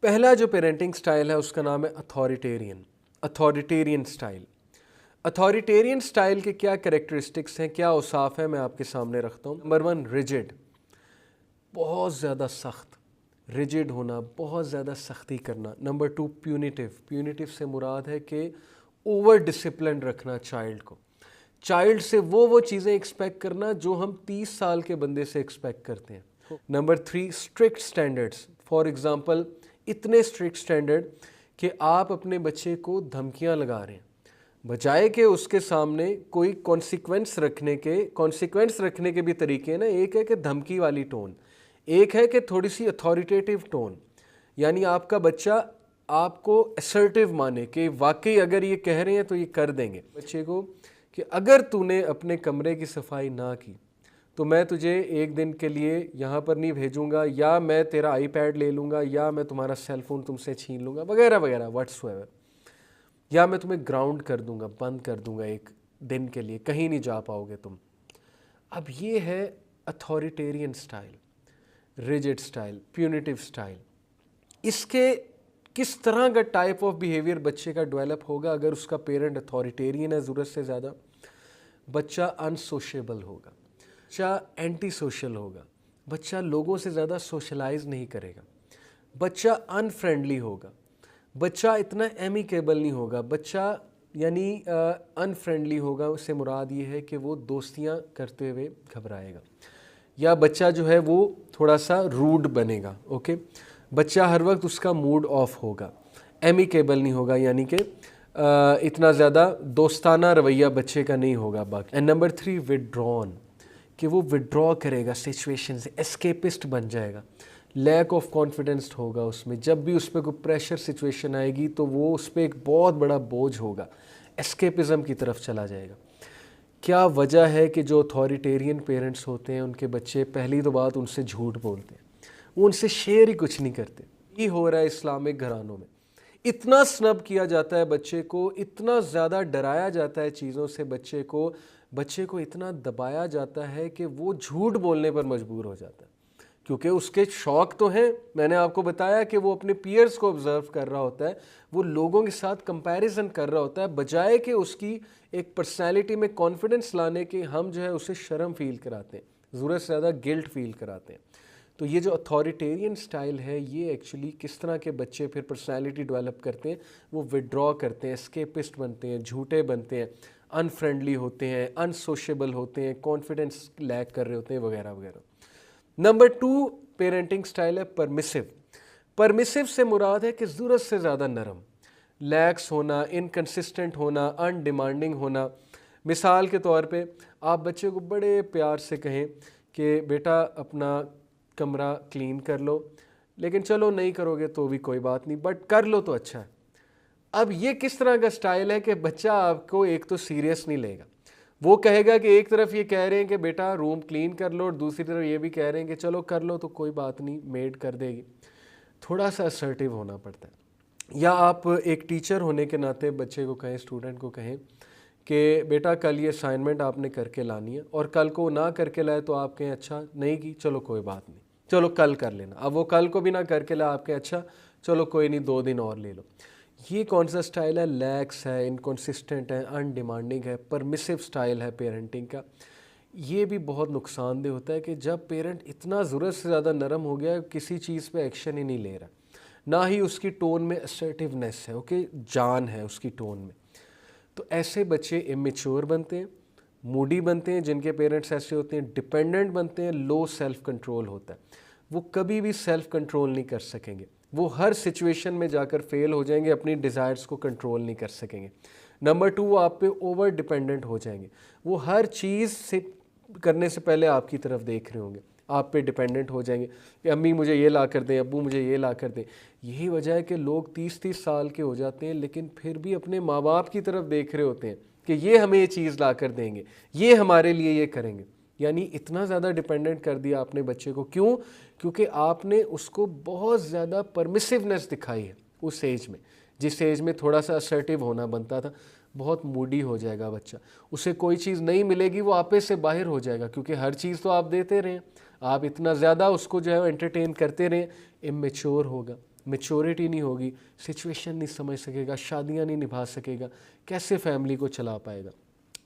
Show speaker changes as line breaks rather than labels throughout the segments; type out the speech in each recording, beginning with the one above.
پہلا جو parenting style ہے اس کا نام ہے اتھارٹیرین سٹائل۔ اتھارٹیرین سٹائل کے کیا کریکٹرسٹکس ہیں، کیا اوصاف ہیں، میں آپ کے سامنے رکھتا ہوں۔ نمبر 1 ریجڈ، بہت زیادہ سخت، ریجڈ ہونا، بہت زیادہ سختی کرنا۔ نمبر 2 پیونیٹیو، پیونیٹیو سے مراد ہے کہ اوور ڈسپلن رکھنا چائلڈ کو، چائلڈ سے وہ چیزیں ایکسپیکٹ کرنا جو ہم 30 سال کے بندے سے ایکسپیکٹ کرتے ہیں۔ Number 3 strict standards, for example اتنے اسٹرکٹ سٹینڈرڈ کہ آپ اپنے بچے کو دھمکیاں لگا رہے ہیں، بجائے کہ اس کے سامنے کوئی کانسیکوینس رکھنے کے بھی طریقے ہیں نا۔ ایک ہے کہ دھمکی والی ٹون، ایک ہے کہ تھوڑی سی اتھارٹیٹیو ٹون، یعنی آپ کا بچہ آپ کو اسرٹیو مانے کہ واقعی اگر یہ کہہ رہے ہیں تو یہ کر دیں گے بچے کو، کہ اگر تو نے اپنے کمرے کی صفائی نہ کی تو میں تجھے ایک دن کے لیے یہاں پر نہیں بھیجوں گا، یا میں تیرا آئی پیڈ لے لوں گا، یا میں تمہارا سیل فون تم سے چھین لوں گا، وغیرہ وغیرہ واٹس ایور، یا میں تمہیں گراؤنڈ کر دوں گا، بند کر دوں گا ایک دن کے لیے، کہیں نہیں جا پاؤ گے تم۔ اب یہ ہے authoritarian style, rigid style, punitive style. اس کے کس طرح کا ٹائپ آف بیہیویئر بچے کا ڈیولپ ہوگا اگر اس کا پیرنٹ اتھارٹیرین ہے ضرورت سے زیادہ؟ بچہ انسوشیبل ہوگا، بچہ اینٹی سوشل ہوگا، بچہ لوگوں سے زیادہ سوشلائز نہیں کرے گا، بچہ ان فرینڈلی ہوگا، بچہ اتنا ایمیکیبل نہیں ہوگا، بچہ یعنی ان فرینڈلی ہوگا، اس سے مراد یہ ہے کہ وہ دوستیاں کرتے ہوئے گھبرائے گا، یا بچہ جو ہے وہ تھوڑا سا روڈ بنے گا، اوکے، بچہ ہر وقت اس کا موڈ آف ہوگا، ایمیکیبل نہیں ہوگا، یعنی کہ اتنا زیادہ دوستانہ رویہ بچے کا نہیں ہوگا۔ باقی نمبر 3 وڈرون، کہ وہ وڈرا کرے گا سچویشن سے، اسکیپسٹ بن جائے گا، لیک آف کانفیڈنس ہوگا اس میں، جب بھی اس پہ کوئی پریشر سچویشن آئے گی تو وہ اس پہ ایک بہت بڑا بوجھ ہوگا، اسکیپزم کی طرف چلا جائے گا۔ کیا وجہ ہے کہ جو اتھارٹیرین پیرنٹس ہوتے ہیں ان کے بچے پہلی تو بات ان سے جھوٹ بولتے ہیں، وہ ان سے شیئر ہی کچھ نہیں کرتے۔ یہ ہو رہا ہے اسلامک گھرانوں میں، اتنا سنب کیا جاتا ہے بچے کو، اتنا زیادہ ڈرایا جاتا ہے چیزوں سے بچے کو اتنا دبایا جاتا ہے کہ وہ جھوٹ بولنے پر مجبور ہو جاتا ہے، کیونکہ اس کے شوق تو ہیں۔ میں نے آپ کو بتایا کہ وہ اپنے پیئرز کو آبزرو کر رہا ہوتا ہے، وہ لوگوں کے ساتھ کمپیریزن کر رہا ہوتا ہے، بجائے کہ اس کی ایک پرسنالٹی میں کانفیڈنس لانے کے ہم جو ہے اسے شرم فیل کراتے ہیں، ضرورت سے زیادہ گلٹ فیل کراتے ہیں۔ تو یہ جو اتھارٹیرین سٹائل ہے یہ ایکچولی کس طرح کے بچے پھر پرسنالٹی ڈیولپ کرتے ہیں، وہ ودرا کرتے ہیں، اسکیپسٹ بنتے ہیں، جھوٹے بنتے ہیں، ان فرینڈلی ہوتے ہیں، ان سوشیبل ہوتے ہیں، کانفیڈنس لیک کر رہے ہوتے ہیں، وغیرہ وغیرہ۔ نمبر 2 پیرنٹنگ سٹائل ہے پرمیسو۔ پرمیسو سے مراد ہے کہ ضرورت سے زیادہ نرم، لیکس ہونا، انکنسسٹنٹ ہونا، ان ڈیمانڈنگ ہونا۔ مثال کے طور پہ آپ بچے کو بڑے پیار سے کہیں کہ بیٹا اپنا کمرہ کلین کر لو، لیکن چلو نہیں کرو گے تو بھی کوئی بات نہیں، بٹ کر لو تو اچھا ہے۔ اب یہ کس طرح کا سٹائل ہے کہ بچہ آپ کو ایک تو سیریس نہیں لے گا، وہ کہے گا کہ ایک طرف یہ کہہ رہے ہیں کہ بیٹا روم کلین کر لو، اور دوسری طرف یہ بھی کہہ رہے ہیں کہ چلو کر لو تو کوئی بات نہیں، میڈ کر دے گی۔ تھوڑا سا اسرٹیو ہونا پڑتا ہے۔ یا آپ ایک ٹیچر ہونے کے ناطے بچے کو کہیں، اسٹوڈنٹ کو کہیں کہ بیٹا کل یہ اسائنمنٹ آپ نے کر کے لانی ہے، اور کل کو نہ کر کے لائے تو آپ کہیں اچھا نہیں کی، چلو کوئی بات نہیں، چلو کل کر لینا۔ اب وہ کل کو بھی نہ کر کے لائے، آپ کہیں اچھا چلو کوئی نہیں 2 دن اور لے لو۔ یہ کون سا سٹائل ہے؟ لیکس ہے، انکنسسٹنٹ ہے، ان ڈیمانڈنگ ہے، پرمیسو سٹائل ہے پیرنٹنگ کا۔ یہ بھی بہت نقصان دہ ہوتا ہے کہ جب پیرنٹ اتنا ضرورت سے زیادہ نرم ہو گیا، کسی چیز پہ ایکشن ہی نہیں لے رہا، نہ ہی اس کی ٹون میں اسرٹیونیس ہے، اوکے، جان ہے اس کی ٹون میں، تو ایسے بچے امیچور بنتے ہیں، موڈی بنتے ہیں۔ جن کے پیرنٹس ایسے ہوتے ہیں ڈیپینڈنٹ بنتے ہیں، لو سیلف کنٹرول ہوتا ہے، وہ کبھی بھی سیلف کنٹرول نہیں کر سکیں گے، وہ ہر سچویشن میں جا کر فیل ہو جائیں گے، اپنی ڈیزائرز کو کنٹرول نہیں کر سکیں گے۔ نمبر 2 وہ آپ پہ اوور ڈیپینڈنٹ ہو جائیں گے، وہ ہر چیز سے کرنے سے پہلے آپ کی طرف دیکھ رہے ہوں گے، آپ پہ ڈیپینڈنٹ ہو جائیں گے کہ امی مجھے یہ لا کر دیں، ابو مجھے یہ لا کر دیں۔ یہی وجہ ہے کہ لوگ 30 سال کے ہو جاتے ہیں لیکن پھر بھی اپنے ماں باپ کی طرف دیکھ رہے ہوتے ہیں کہ یہ ہمیں یہ چیز لا کر دیں گے، یہ ہمارے لیے یہ کریں گے۔ یعنی اتنا زیادہ ڈیپینڈنٹ کر دیا آپ نے بچے کو، کیوں؟ کیونکہ آپ نے اس کو بہت زیادہ پرمیسونیس دکھائی ہے اس ایج میں، جس ایج میں تھوڑا سا اسرٹیو ہونا بنتا تھا۔ بہت موڈی ہو جائے گا بچہ، اسے کوئی چیز نہیں ملے گی وہ آپے سے باہر ہو جائے گا، کیونکہ ہر چیز تو آپ دیتے رہیں، آپ اتنا زیادہ اس کو جو ہے انٹرٹین کرتے رہیں، امیچور ہوگا، میچورٹی نہیں ہوگی, سچویشن نہیں سمجھ سکے گا, شادیاں نہیں نبھا سکے گا, کیسے فیملی کو چلا پائے گا.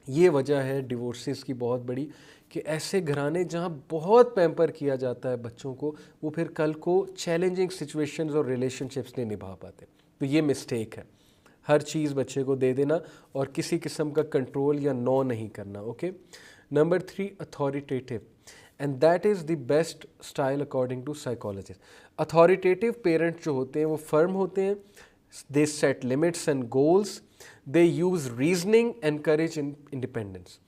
یہ وجہ ہے ڈیورسز کی بہت بڑی, کہ ایسے گھرانے جہاں بہت پیمپر کیا جاتا ہے بچوں کو, وہ پھر کل کو چیلنجنگ سچویشنز اور ریلیشن شپس نہیں نبھا پاتے. تو یہ مسٹیک ہے, ہر چیز بچے کو دے دینا اور کسی قسم کا کنٹرول یا نو نہیں کرنا. Okay. Number 3, authoritative, and that is the best style according to psychologist. Authoritative parent جو ہوتے ہیں وہ فرم ہوتے ہیں, they set limits and goals, they use reasoning, encourage independence.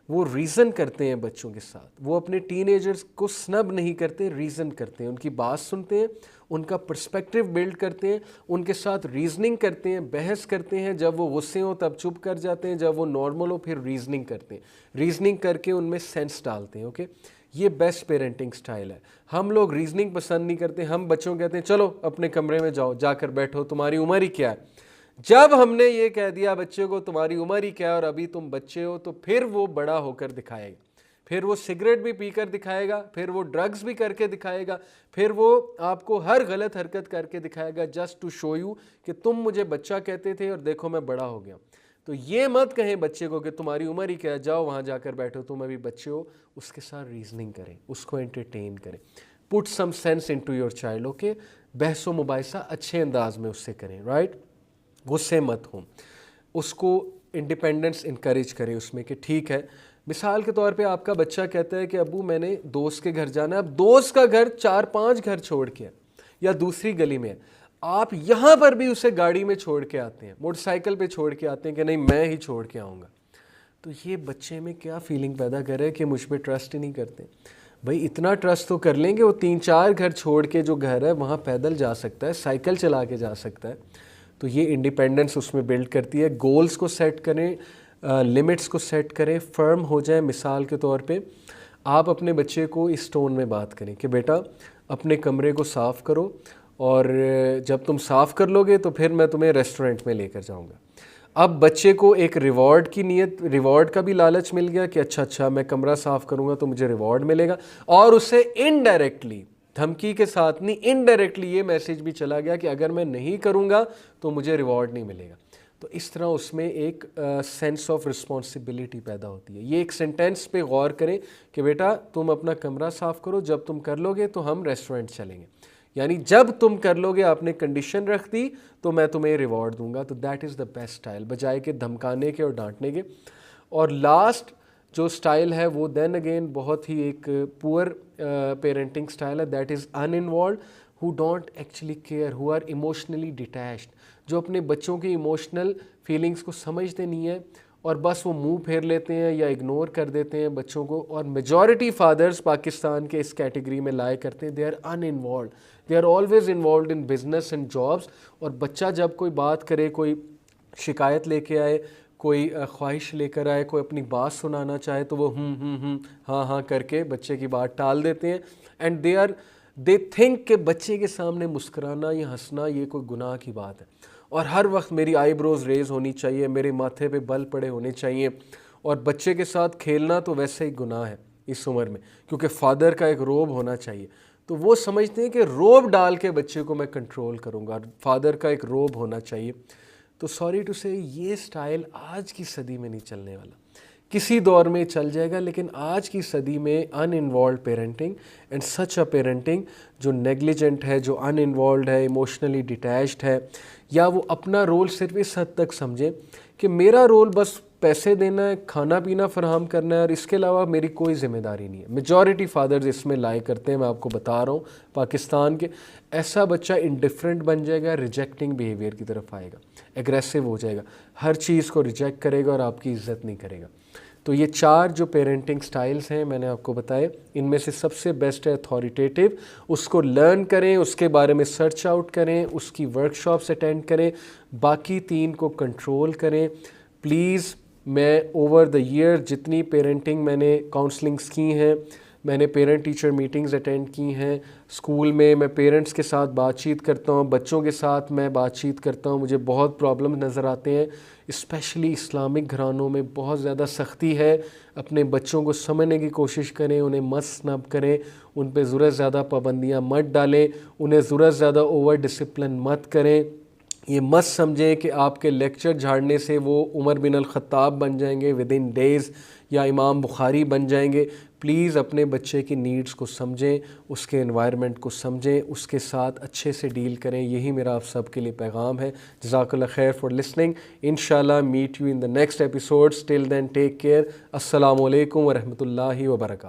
وہ ریزن کرتے ہیں بچوں کے ساتھ, وہ اپنے ٹین ایجرز کو سنب نہیں کرتے, ریزن کرتے ہیں, ان کی بات سنتے ہیں, ان کا پرسپیکٹیو بلڈ کرتے ہیں, ان کے ساتھ ریزننگ کرتے ہیں, بحث کرتے ہیں. جب وہ غصے ہوں تب چپ کر جاتے ہیں, جب وہ نارمل ہو پھر ریزننگ کرتے ہیں, ریزننگ کر کے ان میں سینس ڈالتے ہیں. اوکے. یہ بیسٹ پیرنٹنگ سٹائل ہے. ہم لوگ ریزننگ پسند نہیں کرتے, ہم بچوں کو کہتے ہیں چلو اپنے کمرے میں جاؤ, جا کر بیٹھو, تمہاری عمر ہی کیا ہے. جب ہم نے یہ کہہ دیا بچے کو تمہاری عمر ہی کیا ہے اور ابھی تم بچے ہو, تو پھر وہ بڑا ہو کر دکھائے گا, پھر وہ سگریٹ بھی پی کر دکھائے گا, پھر وہ ڈرگز بھی کر کے دکھائے گا, پھر وہ آپ کو ہر غلط حرکت کر کے دکھائے گا, جسٹ ٹو شو یو کہ تم مجھے بچہ کہتے تھے اور دیکھو میں بڑا ہو گیا. تو یہ مت کہیں بچے کو کہ تمہاری عمر ہی کیا ہے, جاؤ وہاں جا کر بیٹھو, تم ابھی بچے ہو. اس کے ساتھ ریزننگ کریں, اس کو انٹرٹین کریں, put some sense into your child. Okay. بحث و مباحثہ اچھے انداز میں اس سے کریں, رائٹ. غصے مت ہوں, اس کو انڈیپینڈنس انکریج کریں اس میں کہ ٹھیک ہے. مثال کے طور پہ آپ کا بچہ کہتا ہے کہ ابو میں نے دوست کے گھر جانا ہے, اب دوست کا گھر 4-5 گھر چھوڑ کے ہے یا دوسری گلی میں ہے, آپ یہاں پر بھی اسے گاڑی میں چھوڑ کے آتے ہیں, موٹر سائیکل پہ چھوڑ کے آتے ہیں کہ نہیں میں ہی چھوڑ کے آؤں گا. تو یہ بچے میں کیا فیلنگ پیدا کرے کہ مجھ پہ ٹرسٹ ہی نہیں کرتے. بھائی اتنا ٹرسٹ تو کر لیں گے, وہ 3-4 گھر چھوڑ کے جو گھر ہے وہاں پیدل جا سکتا ہے, سائیکل چلا کے جا سکتا ہے. تو یہ انڈیپینڈنس اس میں بلڈ کرتی ہے. گولز کو سیٹ کریں, لمٹس کو سیٹ کریں, فرم ہو جائیں. مثال کے طور پہ آپ اپنے بچے کو اس ٹون میں بات کریں کہ بیٹا اپنے کمرے کو صاف کرو, اور جب تم صاف کر لو گے تو پھر میں تمہیں ریسٹورنٹ میں لے کر جاؤں گا. اب بچے کو ایک ریوارڈ کی نیت, ریوارڈ کا بھی لالچ مل گیا کہ اچھا میں کمرہ صاف کروں گا تو مجھے ریوارڈ ملے گا, اور اسے انڈائریکٹلی, دھمکی کے ساتھ نہیں, انڈائریکٹلی یہ میسیج بھی چلا گیا کہ اگر میں نہیں کروں گا تو مجھے ریوارڈ نہیں ملے گا. تو اس طرح اس میں ایک سینس آف رسپانسبلٹی پیدا ہوتی ہے. یہ ایک سینٹینس پہ غور کریں کہ بیٹا تم اپنا کمرہ صاف کرو, جب تم کر لو گے تو ہم ریسٹورنٹ چلیں گے, یعنی جب تم کر لو گے, آپ نے کنڈیشن رکھ دی تو میں تمہیں ریوارڈ دوں گا. تو that is the best style, بجائے کہ دھمکانے کے اور ڈانٹنے کے. اور لاسٹ جو سٹائل ہے وہ دین اگین بہت ہی ایک پور پیرنٹنگ سٹائل ہے, that is in involved, who don't actually care, who are emotionally detached, جو اپنے بچوں کی ایموشنل فیلنگز کو سمجھتے نہیں ہیں اور بس وہ منہ پھیر لیتے ہیں یا اگنور کر دیتے ہیں بچوں کو. اور میجورٹی فادرز پاکستان کے اس کیٹیگری میں لائے کرتے ہیں, they are in involved, they are always involved in business and jobs. اور بچہ جب کوئی بات کرے, کوئی شکایت لے کے آئے, کوئی خواہش لے کر آئے, کوئی اپنی بات سنانا چاہے تو وہ ہاں کر کے بچے کی بات ٹال دیتے ہیں. اینڈ دے تھنک کہ بچے کے سامنے مسکرانا یا ہنسنا یہ کوئی گناہ کی بات ہے, اور ہر وقت میری آئی بروز ریز ہونی چاہیے, میرے ماتھے پہ بل پڑے ہونے چاہیے, اور بچے کے ساتھ کھیلنا تو ویسے ہی گناہ ہے اس عمر میں, کیونکہ فادر کا ایک روب ہونا چاہیے. تو وہ سمجھتے ہیں کہ روب ڈال کے بچے کو میں کنٹرول کروں گا, فادر کا ایک روب ہونا چاہیے. تو سوری ٹو سے یہ سٹائل آج کی صدی میں نہیں چلنے والا, کسی دور میں چل جائے گا, لیکن آج کی صدی میں uninvolved parenting and such a parenting جو نیگلیجنٹ ہے, جو ان انوالوڈ ہے, ایموشنلی ڈیٹیچڈ ہے, یا وہ اپنا رول صرف اس حد تک سمجھیں کہ میرا رول بس پیسے دینا ہے, کھانا پینا فراہم کرنا ہے, اور اس کے علاوہ میری کوئی ذمہ داری نہیں ہے. میجورٹی فادرز اس میں لائے کرتے ہیں, میں آپ کو بتا رہا ہوں پاکستان کے. ایسا بچہ انڈیفرنٹ بن جائے گا, ریجیکٹنگ بیہیویئر کی طرف آئے گا, ایگریسو ہو جائے گا, ہر چیز کو ریجیکٹ کرے گا اور آپ کی عزت نہیں کرے گا. تو یہ 4 جو پیرنٹنگ سٹائلز ہیں میں نے آپ کو بتائے, ان میں سے سب سے بیسٹ ہے اتھارٹیٹیو. اس کو لرن کریں, اس کے بارے میں سرچ آؤٹ کریں, اس کی ورک شاپس اٹینڈ کریں, باقی 3 کو کنٹرول کریں. پلیز میں اوور دا ایئر جتنی پیرنٹنگ میں نے کاؤنسلنگس کی ہیں, میں نے پیرنٹ ٹیچر میٹنگز اٹینڈ کی ہیں، اسکول میں پیرنٹس کے ساتھ بات چیت کرتا ہوں، بچوں کے ساتھ میں بات چیت کرتا ہوں، مجھے بہت پرابلم نظر آتے ہیں، اسپیشلی اسلامک گھرانوں میں بہت زیادہ سختی ہے۔ اپنے بچوں کو سمجھنے کی کوشش کریں، انہیں مت سنب کریں، ان پہ ضرورت زیادہ پابندیاں مت ڈالیں، انہیں ضرورت زیادہ اوور ڈسپلن مت کریں۔ یہ مت سمجھیں کہ آپ کے لیکچر جھاڑنے سے وہ عمر بن الخطاب بن جائیں گے ود ان ڈیز یا امام بخاری بن جائیں گے۔ پلیز اپنے بچے کی نیڈز کو سمجھیں، اس کے انوائرمنٹ کو سمجھیں، اس کے ساتھ اچھے سے ڈیل کریں۔ یہی میرا آپ سب کے لیے پیغام ہے۔ جزاک اللہ خیر فار لسننگ۔ انشاءاللہ meet you in the next episode. Till then take care. السلام علیکم ورحمۃ اللہ وبرکاتہ۔